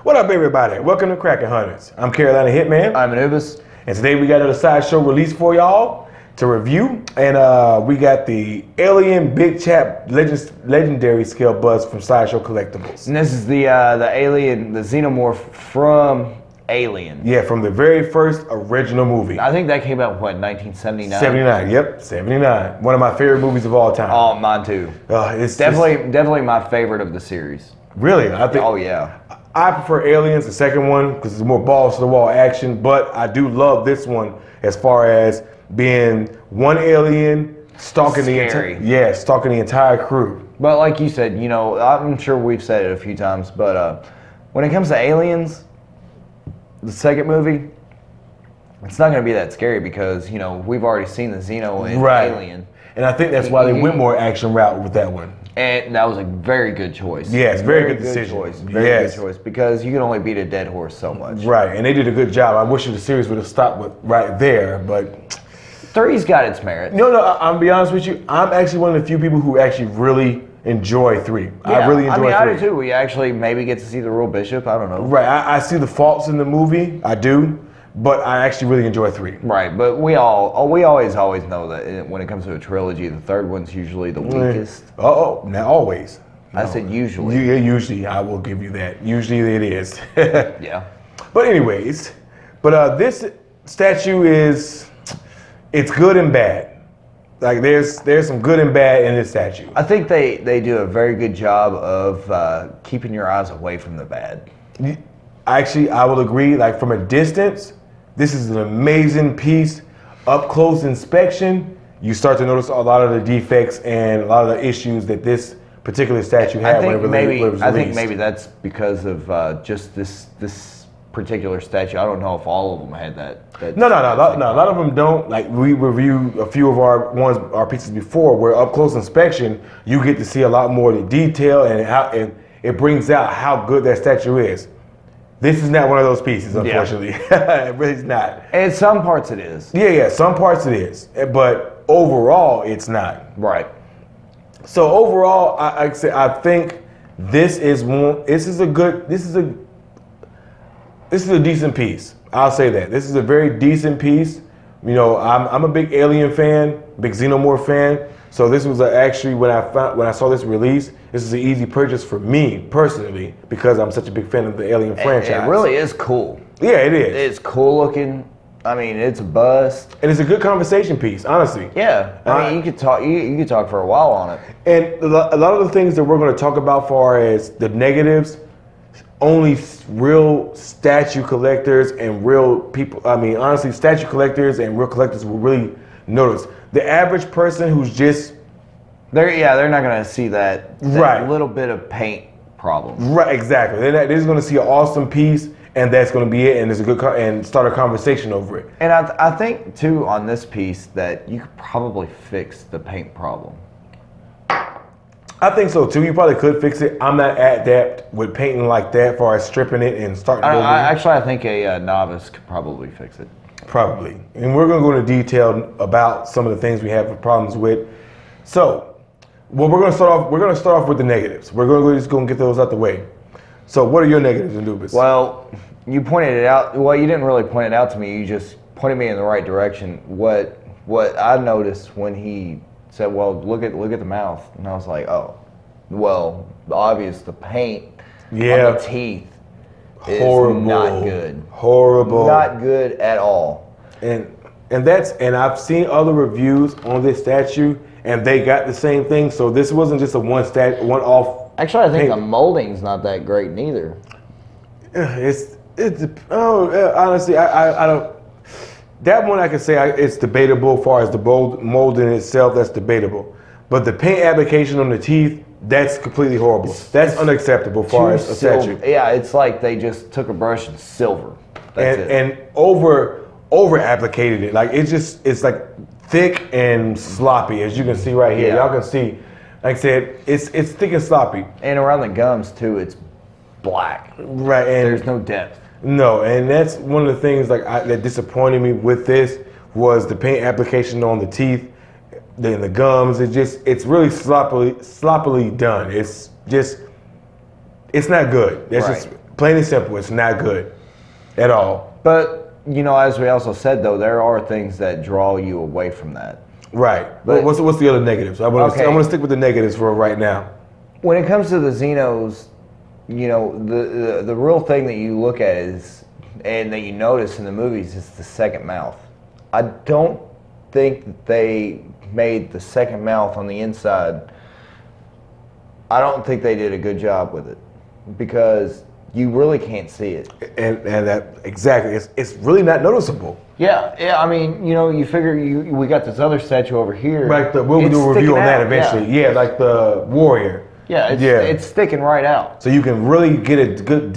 What up, everybody? Welcome to Kraken Hunters. I'm Carolina Hitman. I'm Anubis. And today we got another Sideshow release for y'all to review. And we got the Alien Big Chap Legendary Scale Buzz from Sideshow Collectibles. And this is the alien, the xenomorph from Alien. Yeah, from the very first original movie. I think that came out, what, 1979? 79, yep, 79. One of my favorite movies of all time. Oh, mine too. It's definitely my favorite of the series. Really? I think. Oh, yeah. I prefer Aliens, the second one, because it's more balls to the wall action, but I do love this one as far as being one alien stalking the entire crew. But like you said, you know, I'm sure we've said it a few times, but when it comes to Aliens, the second movie, it's not going to be that scary because, you know, we've already seen the Xeno in Alien. And I think that's why they went more action route with that one. And that was a very good choice. Yes, very good decision. Very good choice because you can only beat a dead horse so much. Right, and they did a good job. I wish the series would have stopped right there, but 3's got its merit. No, I'm gonna be honest with you. I'm actually one of the few people who actually really enjoy 3. Yeah, I really enjoy 3. I do too. We actually maybe get to see the real Bishop. I don't know. Right, I see the faults in the movie. I do. But I actually really enjoy 3. Right, but we always know that when it comes to a trilogy, the third one's usually the weakest. Not always. I said usually. Yeah, usually. I will give you that. Usually it is. Yeah. But anyways, this statue it's good and bad. Like there's some good and bad in this statue. I think they do a very good job of keeping your eyes away from the bad. Actually, I will agree. Like from a distance, this is an amazing piece. Up close inspection, you start to notice a lot of the defects and a lot of the issues that this particular statue had. I think maybe that's because of just this particular statue. I don't know if all of them had that. No. A lot of them don't. Like we reviewed a few of our pieces before, where up close inspection, you get to see a lot more of the detail and it brings out how good that statue is. This is not one of those pieces, unfortunately. Yeah. It really is not. And some parts it is. Yeah, some parts it is. But overall, it's not. Right. So overall, I think this is a decent piece. I'll say that. This is a very decent piece. You know, I'm a big Alien fan, big Xenomorph fan. So this was actually when I saw this release, this is an easy purchase for me personally because I'm such a big fan of the Alien franchise. It really is cool. Yeah, it is. It's cool looking. I mean, it's a bust. And it's a good conversation piece, honestly. Yeah. I mean, you could talk for a while on it. And a lot of the things that we're going to talk about far as the negatives, only real statue collectors and real people, I mean, honestly, statue collectors and real collectors will really notice. The average person who's just... They're not going to see that little bit of paint problem. Right, exactly. They're just going to see an awesome piece, and that's going to be it, and it's a good and start a conversation over it. And I think, too, on this piece, that you could probably fix the paint problem. I think so, too. You probably could fix it. I'm not adept with painting like that, as far as stripping it and starting over. Actually, I think a novice could probably fix it. Probably. And we're going to go into detail about some of the things we have problems with. So, we're going to start off with the negatives. We're just going to get those out the way. So, what are your negatives, Anubis? Well, you pointed it out. Well, you didn't really point it out to me. You just pointed me in the right direction. What I noticed when he said, "Well, look at the mouth," and I was like, "Oh, well, obvious. The paint on the teeth is not good. Horrible. Not good at all." And I've seen other reviews on this statue, and they got the same thing. So this wasn't just a one-off. Actually, I think the molding's not that great neither. Honestly, I don't. That one I can say it's debatable as far as the mold in itself. That's debatable, but the paint application on the teeth, that's completely horrible. That's unacceptable as far as a statue. Yeah, it's like they just took a brush and silver. And over applicated it. Like it's like thick and sloppy, as you can see right here. Yeah. Y'all can see, like I said, it's thick and sloppy. And around the gums too, it's black. Right, and there's no depth. No, and that's one of the things that disappointed me with this was the paint application on the teeth, then the gums. It's really sloppily done. It's not good. That's just Plain and simple, it's not good at all. But, you know, as we also said, though, there are things that draw you away from that. Right. But what's the other negatives? I want to stick with the negatives for right now. When it comes to the Xenos, you know, the real thing that you look at is, and that you notice in the movies, is the second mouth. I don't think that they made the second mouth on the inside. I don't think they did a good job with it because you really can't see it. And that exactly, it's really not noticeable. Yeah. I mean, you know, you figure we got this other statue over here. Right. We'll do a review on that eventually. Yeah, like the warrior. Yeah, it's sticking right out. So you can really get a good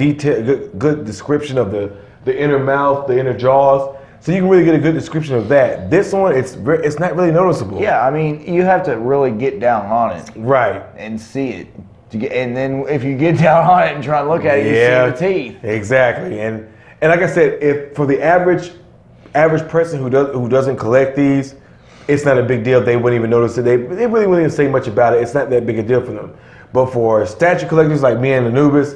good description of the inner mouth, the inner jaws. So you can really get a good description of that. This one, it's not really noticeable. Yeah, I mean, you have to really get down on it. Right. And see it. And then if you get down on it and try and look at it, you see the teeth. Exactly. And like I said, if for the average person who doesn't collect these, it's not a big deal. They wouldn't even notice it. They really wouldn't even say much about it. It's not that big a deal for them. But for statue collectors like me and Anubis,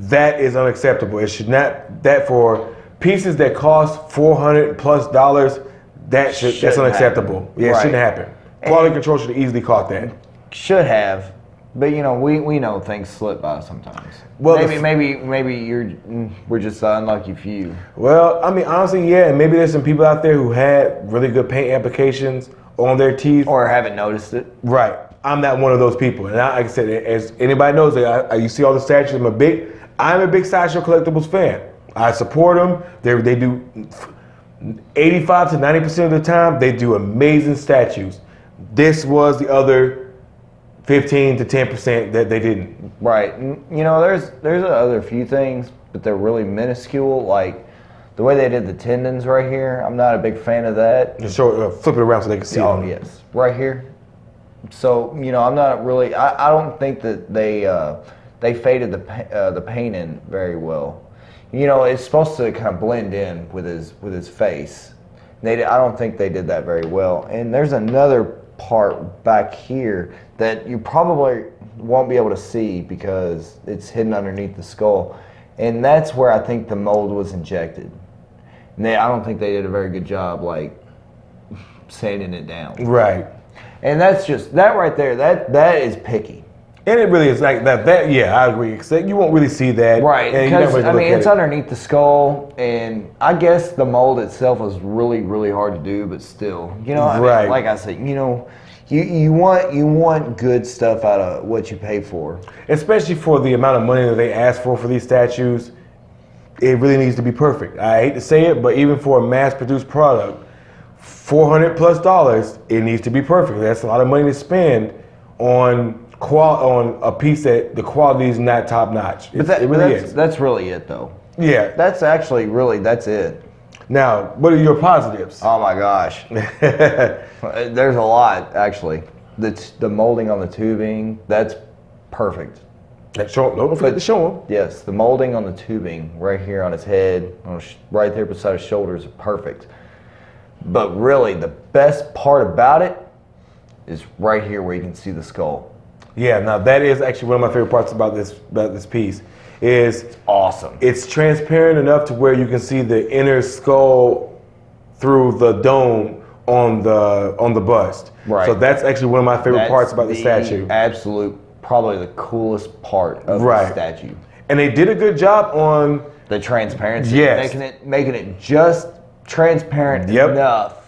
that is unacceptable. It should not. That for pieces that cost $400+, that's unacceptable. Happen. Yeah, it shouldn't happen. Quality control should have easily caught that. Should have, but you know, we know things slip by sometimes. Well, maybe we're just an unlucky few. Well, I mean, honestly, yeah, and maybe there's some people out there who had really good paint applications on their teeth, or haven't noticed it. Right. I'm not one of those people, and like I said, as anybody knows, you see all the statues. I'm a big Sideshow Collectibles fan. I support them. They do 85 to 90% of the time. They do amazing statues. This was the other 15 to 10% that they didn't. Right. You know, there's other few things, but they're really minuscule. Like the way they did the tendons right here. I'm not a big fan of that. Just flip it around so they can see. Oh, yes, right here. So, you know, I'm not really. I don't think that they faded the paint in very well. You know, it's supposed to kind of blend in with his face. I don't think they did that very well. And there's another part back here that you probably won't be able to see because it's hidden underneath the skull. And that's where I think the mold was injected. And I don't think they did a very good job, like, sanding it down. Right. And that's just, that right there, that is picky. And it really is like that. Yeah, I agree. Except you won't really see that. Right, because, I mean, it's underneath the skull, and I guess the mold itself is really, really hard to do, but still, you know, I mean, like I said, you know, you want good stuff out of what you pay for. Especially for the amount of money that they ask for these statues, it really needs to be perfect. I hate to say it, but even for a mass-produced product, $400+, it needs to be perfect. That's a lot of money to spend on a piece that the quality is not top notch. It really is. That's really it, though. Yeah. That's actually that's it. Now, what are your positives? Oh my gosh. There's a lot, actually. The molding on the tubing, that's perfect. Don't forget to show him. Yes, the molding on the tubing right here on his head, right there beside his shoulders, are perfect. But really, the best part about it is right here where you can see the skull. Yeah, now that is actually one of my favorite parts about this piece. It's awesome. It's transparent enough to where you can see the inner skull through the dome on the bust. Right. So that's actually one of my favorite parts about the statue. Probably the coolest part of the statue. And they did a good job on the transparency. Yes. Making it just transparent enough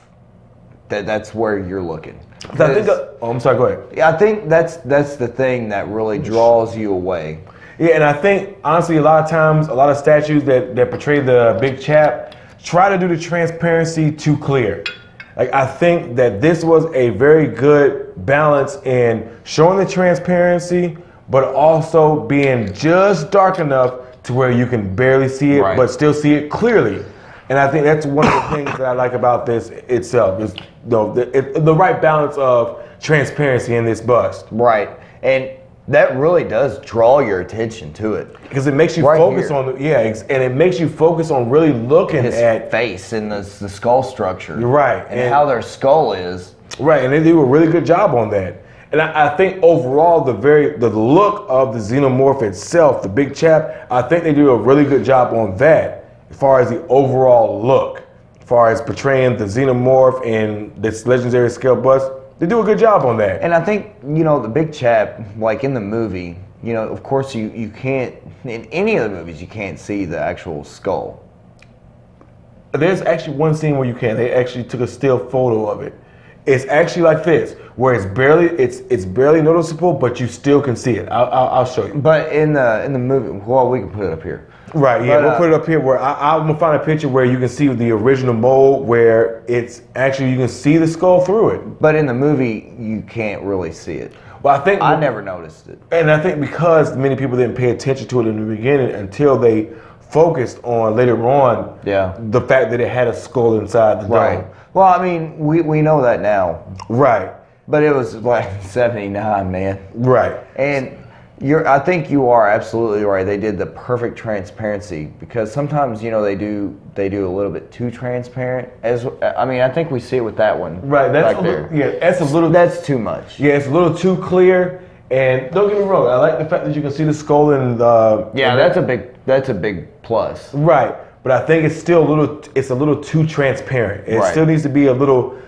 that's where you're looking. I'm sorry, go ahead. Yeah, I think that's the thing that really draws you away. Yeah, and I think honestly a lot of times a lot of statues that portray the big chap try to do the transparency too clear. Like, I think that this was a very good balance in showing the transparency, but also being just dark enough to where you can barely see it, but still see it clearly. And I think that's one of the things that I like about this itself, is the right balance of transparency in this bust. Right, and that really does draw your attention to it. Because it makes you focus on, and it makes you focus on really looking at face and the skull structure. Right. And how their skull is. Right, and they do a really good job on that. And I think overall the look of the xenomorph itself, the big chap, I think they do a really good job on that as far as the overall look, as far as portraying the xenomorph in this legendary scale bust. They do a good job on that. And I think, you know, the big chap, like in the movie, you know, of course you can't, in any of the movies, you can't see the actual skull. There's actually one scene where you can. They actually took a still photo of it. It's actually like this, where it's barely noticeable, but you still can see it. I'll show you. But in the movie, well, we can put it up here. Right, yeah, we'll put it up here where I'm gonna find a picture where you can see the original mold, where it's actually, you can see the skull through it. But in the movie, you can't really see it. Well, I think I never noticed it. And I think because many people didn't pay attention to it in the beginning until they focused on later on the fact that it had a skull inside the dome. Well, I mean, we know that now. Right. But it was like 79, man. Right. And I think you are absolutely right. They did the perfect transparency, because sometimes, you know, they do a little bit too transparent. I mean, I think we see it with that one. Right. That's that's too much. Yeah, it's a little too clear. And don't get me wrong, I like the fact that you can see the skull in the. Yeah, that's a big plus. Right. But I think it's still a little too transparent. It still needs to be a little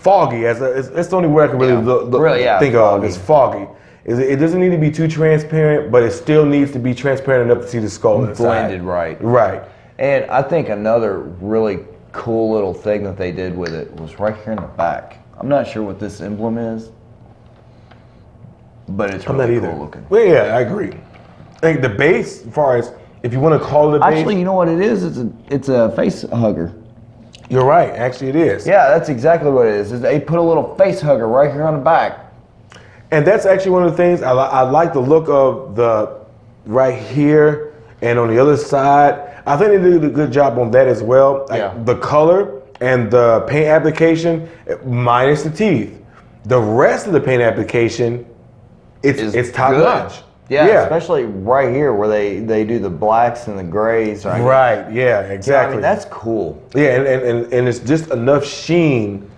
foggy. It's the only word I can really think of. It's foggy. It doesn't need to be too transparent, but it still needs to be transparent enough to see the skull inside. Blended right. Right. And I think another really cool little thing that they did with it was right here in the back. I'm not sure what this emblem is, but it's really cool looking. Well, yeah, I agree. I think the base, as far as if you want to call it a base. Actually, you know what it is? It's a face hugger. You're right. Actually, it is. Yeah, that's exactly what it is. They put a little face hugger right here on the back. And that's actually one of the things I like the look of the right here and on the other side. I think they did a good job on that as well. Like the color and the paint application, minus the teeth. The rest of the paint application, it's top notch. Yeah, especially right here where they do the blacks and the grays. Right, yeah, exactly. Yeah, I mean, that's cool. Yeah, and it's just enough sheen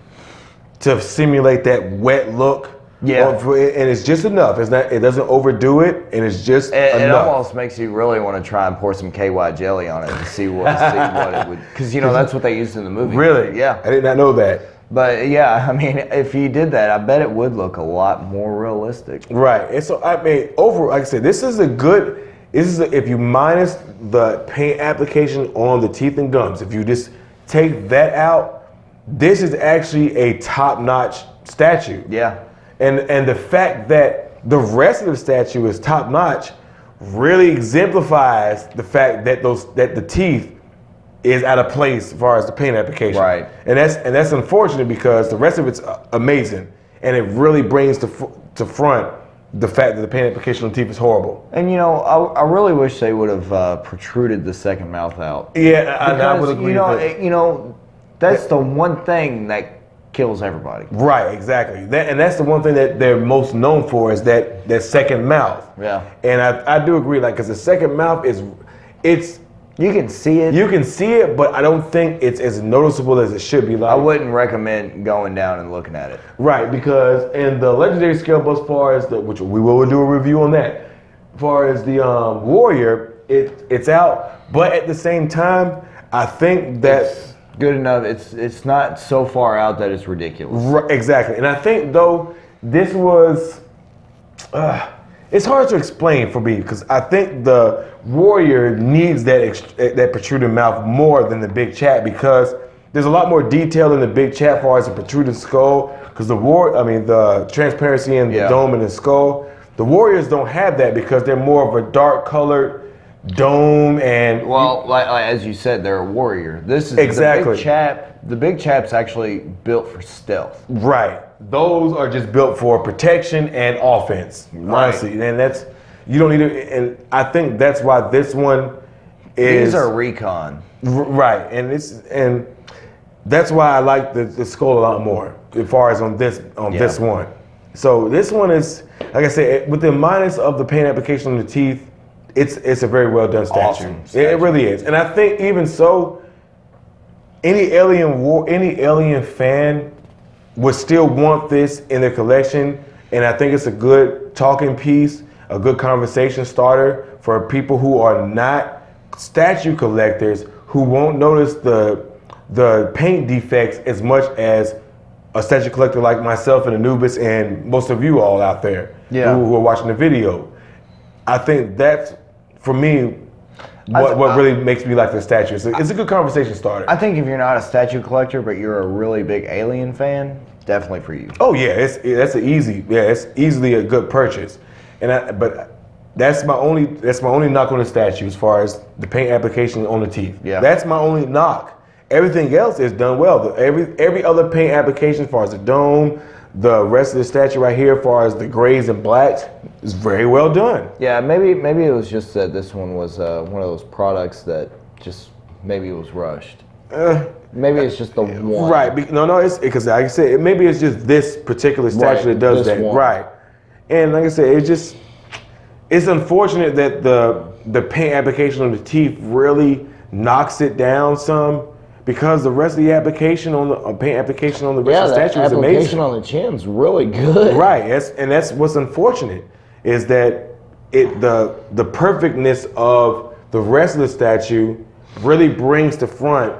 to simulate that wet look. Yeah. And it's just enough. It doesn't overdo it, and it's just enough. It almost makes you really want to try and pour some KY jelly on it to see what it would, because, you know, that's what they used in the movie. Really? Yeah. I did not know that. But yeah, I mean, if you did that, I bet it would look a lot more realistic. Right. And so, I mean, like I said, if you minus the paint application on the teeth and gums, if you just take that out, this is actually a top-notch statue. Yeah. And the fact that the rest of the statue is top-notch really exemplifies the fact that the teeth is out of place as far as the paint application. Right. And that's unfortunate, because the rest of it's amazing, and it really brings to front the fact that the paint application on the teeth is horrible. And, you know, I really wish they would have protruded the second mouth out. Yeah, I would agree. You know, that's the one thing that kills everybody. Right, exactly. And that's the one thing that they're most known for, is that second mouth. Yeah. And I do agree, like, because the second mouth it's. You can see it. You can see it, but I don't think it's as noticeable as it should be. Like, I wouldn't recommend going down and looking at it. Right, because in the legendary scale, as far as which we will do a review on that, as far as the warrior, it's out, but at the same time, I think that it's good enough. It's not so far out that it's ridiculous. Right, exactly, and I think though this was. It's hard to explain for me, because I think the warrior needs that protruding mouth more than the big chap, because there's a lot more detail in the big chap as far as the protruding skull, because the transparency in the dome and the skull. The warriors don't have that, because they're more of a dark colored dome, and like as you said, they're a warrior. This is exactly the big chap. The big chap's actually built for stealth. Right. Those are just built for protection and offense, honestly. And you don't need to, and I think that's why this one is. These are recon. Right. And that's why I like the skull a lot more, as far as on this one. So this one is, like I said, with the minus of the paint application on the teeth, it's a very well done statue. Awesome statue. It really is. And I think even so, any alien fan would still want this in their collection, And I think it's a good talking piece, a good conversation starter for people who are not statue collectors, who won't notice the paint defects as much as a statue collector like myself and Anubis and most of you all out there who are watching the video. I think that's, for me, what really makes me like the statue. It's a good conversation starter. I think if you're not a statue collector, but you're a really big Alien fan, definitely for you. Oh yeah, it's easily a good purchase. But that's my only knock on the statue as far as the paint application on the teeth. Yeah. That's my only knock. Everything else is done well. Every other paint application, as far as the dome, the rest of the statue right here, as far as the grays and blacks, is very well done. Yeah, maybe it was just that this one was one of those products that just maybe it was rushed. Maybe it's just the one. Right. No, it's because like I said, maybe it's just this particular statue that does that. One. Right. And like I said, it's unfortunate that the paint application on the teeth really knocks it down some. Because the rest of the application on the paint application on the rest of the statue is amazing. The application on the chin's really good. Right, that's what's unfortunate is that the perfectness of the rest of the statue really brings to front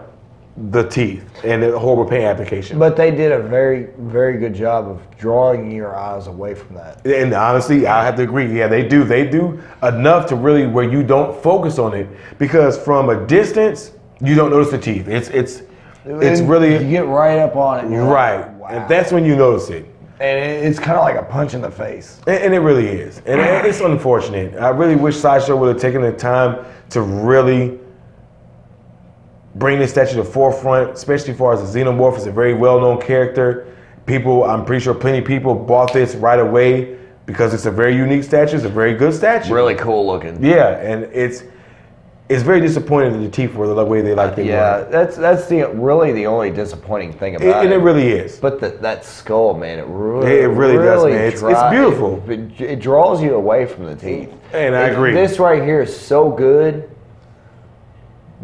the teeth and the horrible paint application. But they did a very, very good job of drawing your eyes away from that. And honestly, I have to agree. Yeah, they do enough to really where you don't focus on it, because from a distance you don't notice the teeth. It's really, you get right up on it. And you're right, like, wow. And that's when you notice it. And it's kind of like a punch in the face. And it really is. And it's unfortunate. I really wish Sideshow would have taken the time to really bring this statue to the forefront, especially as far as the Xenomorph is a very well-known character. I'm pretty sure plenty of people bought this right away because it's a very unique statue. It's a very good statue. Really cool looking. Yeah, and it's very disappointing that the teeth were the way they like they were. Yeah, that's really the only disappointing thing about it. And it really is. But that skull, man, it really does, man. It's beautiful. It draws you away from the teeth. And I agree. This right here is so good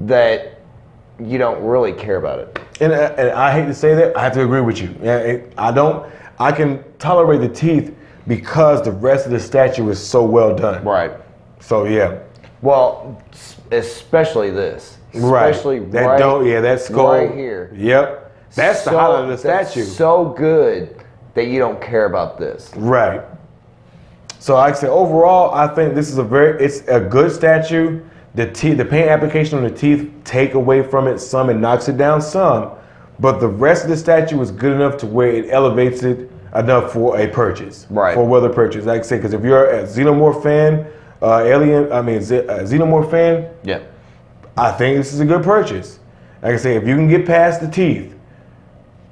that you don't really care about it. And I hate to say that, I have to agree with you. I can tolerate the teeth because the rest of the statue is so well done. Right. So yeah. Well, especially this. Especially that skull right here. Yep. That's the highlight of the statue. So good that you don't care about this. Right. So like I said, overall, I think this is it's a good statue. The paint application on the teeth take away from it some and knocks it down some, but the rest of the statue is good enough to where it elevates it enough for a purchase. Right. For a weather purchase. Like I said, because if you're a Xenomorph fan, Xenomorph fan, yeah, I think this is a good purchase. Like I say, if you can get past the teeth,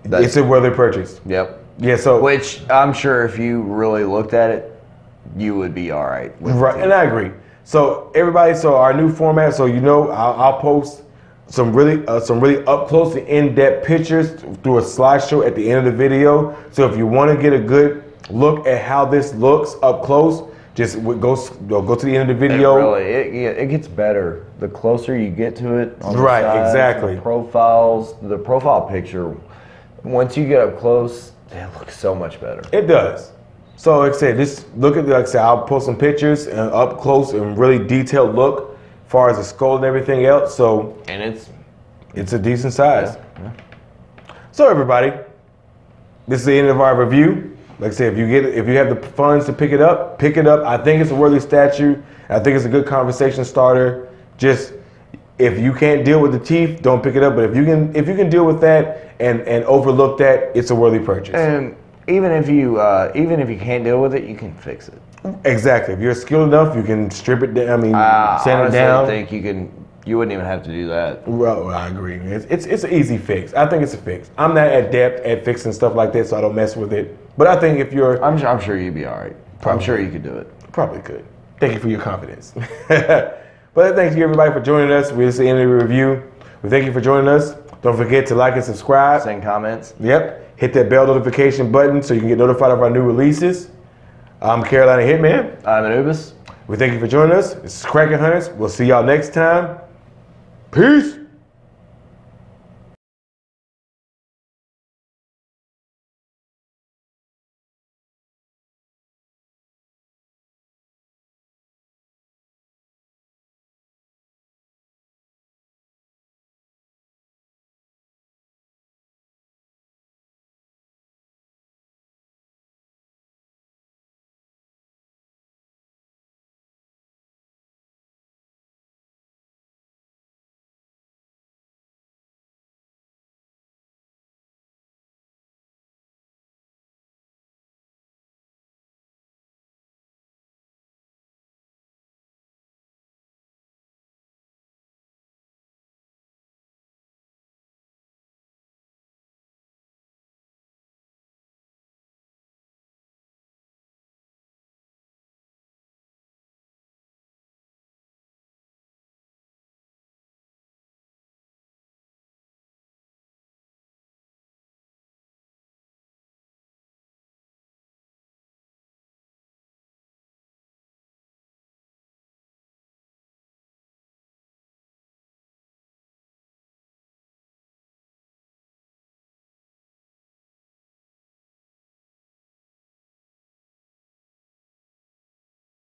it's a worthy purchase. Yep. Yeah. So, which I'm sure if you really looked at it, you would be all right. Right, and I agree. So everybody, our new format. So I'll post some really up close and in-depth pictures through a slideshow at the end of the video. So if you want to get a good look at how this looks up close, just go to the end of the video. It gets better the closer you get to it. On right, the sides, exactly. The profile picture. Once you get up close, it looks so much better. It does. So like I said, just look at I'll post some pictures and up close and really detailed look as far as the skull and everything else. So it's a decent size. Yeah. So everybody, this is the end of our review. Like I said, if you have the funds to pick it up, pick it up. I think it's a worthy statue. I think it's a good conversation starter. Just if you can't deal with the teeth, don't pick it up. But if you can deal with that and overlook that, it's a worthy purchase. And even if you can't deal with it, you can fix it. Exactly. If you're skilled enough, you can strip it down. Sand it down. I think you wouldn't even have to do that. Well, I agree. It's an easy fix. I think it's a fix. I'm not adept at fixing stuff like this, so I don't mess with it. But I think if you're... I'm sure you'd be all right. I'm sure you could do it. Probably could. Thank you for your confidence. But thank you, everybody, for joining us. We're at the end of the review. We thank you for joining us. Don't forget to like and subscribe. Send comments. Yep. Hit that bell notification button so you can get notified of our new releases. I'm Carolina Hitman. I'm Anubis. We thank you for joining us. This is Kraken Hunters. We'll see y'all next time. Peace.